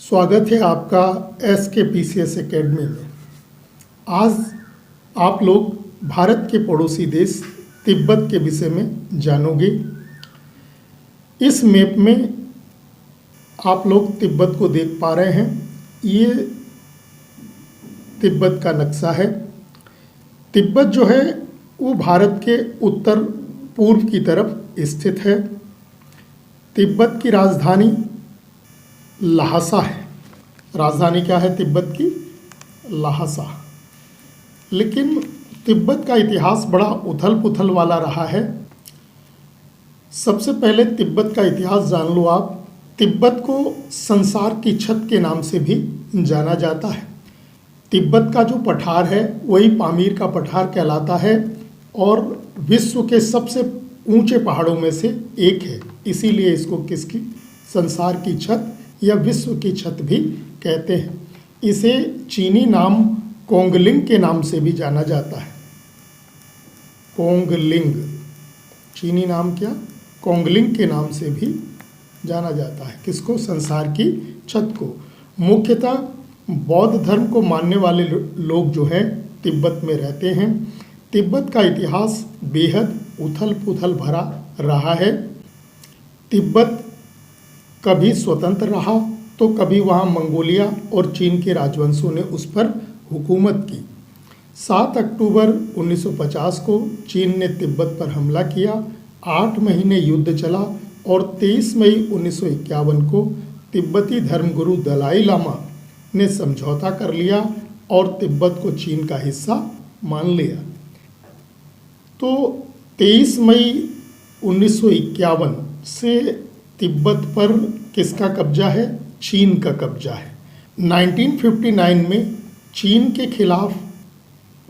स्वागत है आपका SKPCS एकेडमी में। आज आप लोग भारत के पड़ोसी देश तिब्बत के विषय में जानोगे। इस मैप में आप लोग तिब्बत को देख पा रहे हैं। ये तिब्बत का नक्शा है। तिब्बत जो है वो भारत के उत्तर पूर्व की तरफ स्थित है। तिब्बत की राजधानी ल्हासा है। राजधानी क्या है तिब्बत की? ल्हासा। लेकिन तिब्बत का इतिहास बड़ा उथल पुथल वाला रहा है। सबसे पहले तिब्बत का इतिहास जान लो आप। तिब्बत को संसार की छत के नाम से भी जाना जाता है। तिब्बत का जो पठार है वही पामीर का पठार कहलाता है और विश्व के सबसे ऊंचे पहाड़ों में से एक है। इसीलिए इसको किसकी संसार की छत या विश्व की छत भी कहते हैं। इसे चीनी नाम कोंगलिंग के नाम से भी जाना जाता है। कोंगलिंग, चीनी नाम क्या? कोंगलिंग के नाम से भी जाना जाता है। किसको? संसार की छत को। मुख्यतः बौद्ध धर्म को मानने वाले लोग जो है तिब्बत में रहते हैं। तिब्बत का इतिहास बेहद उथल पुथल भरा रहा है। तिब्बत कभी स्वतंत्र रहा तो कभी वहाँ मंगोलिया और चीन के राजवंशों ने उस पर हुकूमत की। 7 अक्टूबर 1950 को चीन ने तिब्बत पर हमला किया। 8 महीने युद्ध चला और 23 मई 1951 को तिब्बती धर्मगुरु दलाई लामा ने समझौता कर लिया और तिब्बत को चीन का हिस्सा मान लिया। तो 23 मई 1951 से तिब्बत पर किसका कब्जा है? चीन का कब्जा है। 1959 में चीन के खिलाफ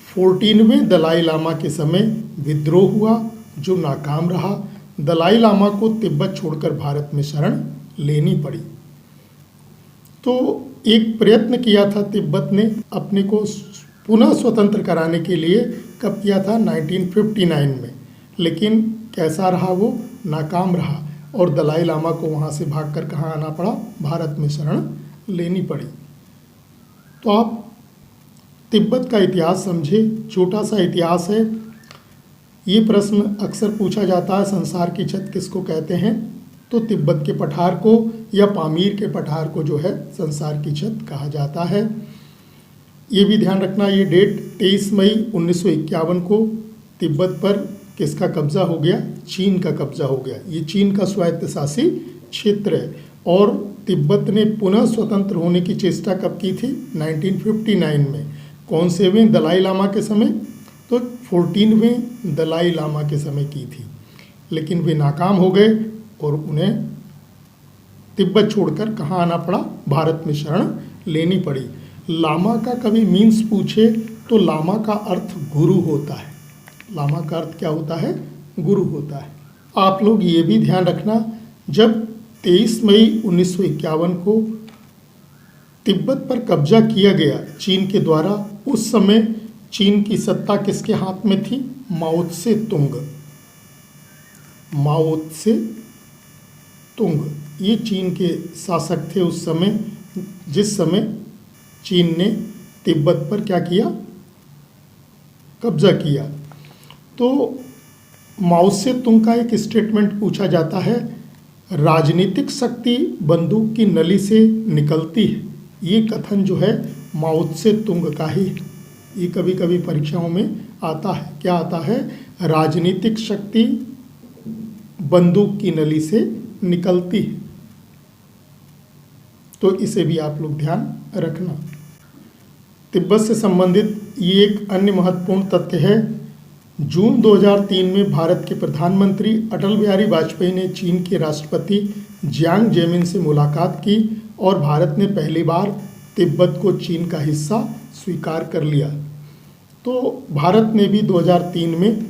14वें दलाई लामा के समय विद्रोह हुआ जो नाकाम रहा। दलाई लामा को तिब्बत छोड़कर भारत में शरण लेनी पड़ी। तो एक प्रयत्न किया था तिब्बत ने अपने को पुनः स्वतंत्र कराने के लिए। कब किया था? 1959 में। लेकिन कैसा रहा? वो नाकाम रहा और दलाई लामा को वहाँ से भागकर कहाँ आना पड़ा? भारत में शरण लेनी पड़ी। तो आप तिब्बत का इतिहास समझे। छोटा सा इतिहास है। ये प्रश्न अक्सर पूछा जाता है, संसार की छत किसको कहते हैं? तो तिब्बत के पठार को या पामीर के पठार को जो है संसार की छत कहा जाता है। ये भी ध्यान रखना, ये डेट 23 मई 1951 को तिब्बत पर किसका कब्जा हो गया? चीन का कब्जा हो गया। ये चीन का स्वायत्तशासी क्षेत्र है और तिब्बत ने पुनः स्वतंत्र होने की चेष्टा कब की थी? 1959 में। कौन सेवें दलाई लामा के समय? तो 14वें दलाई लामा के समय की थी। लेकिन वे नाकाम हो गए और उन्हें तिब्बत छोड़कर कहाँ आना पड़ा? भारत में शरण लेनी पड़ी। लामा का कभी मीन्स पूछे तो लामा का अर्थ गुरु होता है। लामा का अर्थ क्या होता है? गुरु होता है। आप लोग ये भी ध्यान रखना, जब 23 मई 1951 को तिब्बत पर कब्जा किया गया चीन के द्वारा, उस समय चीन की सत्ता किसके हाथ में थी? माओ त्से तुंग। माओ त्से तुंग ये चीन के शासक थे उस समय, जिस समय चीन ने तिब्बत पर क्या किया? कब्जा किया। तो माओ त्से तुंग का एक स्टेटमेंट पूछा जाता है, राजनीतिक शक्ति बंदूक की नली से निकलती है। ये कथन जो है माओ त्से तुंग का ही है। ये कभी कभी परीक्षाओं में आता है। क्या आता है? राजनीतिक शक्ति बंदूक की नली से निकलती है। तो इसे भी आप लोग ध्यान रखना। तिब्बत से संबंधित ये एक अन्य महत्वपूर्ण तथ्य है। जून 2003 में भारत के प्रधानमंत्री अटल बिहारी वाजपेयी ने चीन के राष्ट्रपति जियांग जेमिन से मुलाकात की और भारत ने पहली बार तिब्बत को चीन का हिस्सा स्वीकार कर लिया। तो भारत ने भी 2003 में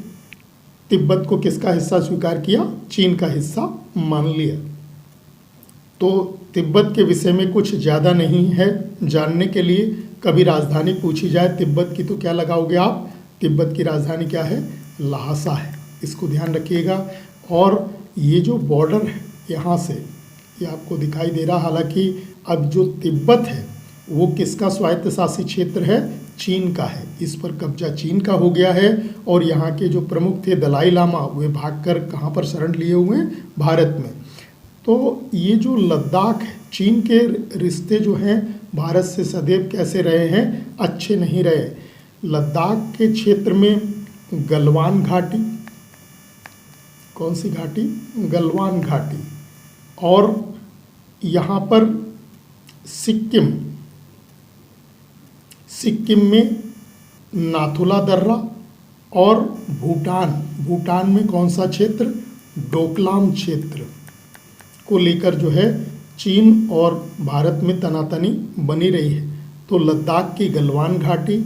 तिब्बत को किसका हिस्सा स्वीकार किया? चीन का हिस्सा मान लिया। तो तिब्बत के विषय में कुछ ज़्यादा नहीं है जानने के लिए। कभी राजधानी पूछी जाए तिब्बत की तो क्या लगाओगे आप? तिब्बत की राजधानी क्या है? ल्हासा है। इसको ध्यान रखिएगा। और ये जो बॉर्डर है यहाँ से, ये आपको दिखाई दे रहा, हालांकि अब जो तिब्बत है वो किसका स्वायत्त शासित क्षेत्र है? चीन का है। इस पर कब्जा चीन का हो गया है और यहाँ के जो प्रमुख थे दलाई लामा वे भागकर कहाँ पर शरण लिए हुए हैं? भारत में। तो ये जो लद्दाख है, चीन के रिश्ते जो हैं भारत से सदैव कैसे रहे हैं? अच्छे नहीं रहे। लद्दाख के क्षेत्र में गलवान घाटी, कौन सी घाटी? गलवान घाटी, और यहाँ पर सिक्किम में नाथुला दर्रा, और भूटान में कौन सा क्षेत्र? डोकलाम क्षेत्र को लेकर जो है चीन और भारत में तनातनी बनी रही है। तो लद्दाख की गलवान घाटी,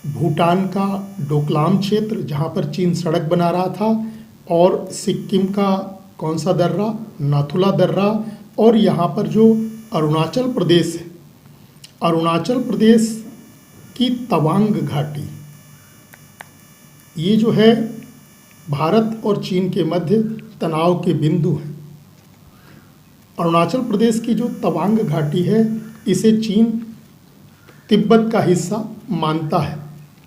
भूटान का डोकलाम क्षेत्र जहाँ पर चीन सड़क बना रहा था, और सिक्किम का कौन सा दर्रा? नाथुला दर्रा, और यहाँ पर जो अरुणाचल प्रदेश है, अरुणाचल प्रदेश की तवांग घाटी, ये जो है भारत और चीन के मध्य तनाव के बिंदु हैं। अरुणाचल प्रदेश की जो तवांग घाटी है इसे चीन तिब्बत का हिस्सा मानता है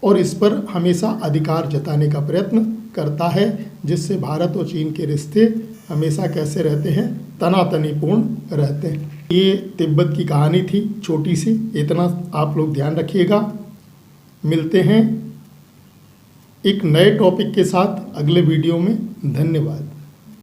और इस पर हमेशा अधिकार जताने का प्रयत्न करता है, जिससे भारत और चीन के रिश्ते हमेशा कैसे रहते हैं? तनातनीपूर्ण रहते हैं। ये तिब्बत की कहानी थी, छोटी सी। इतना आप लोग ध्यान रखिएगा। मिलते हैं एक नए टॉपिक के साथ अगले वीडियो में। धन्यवाद।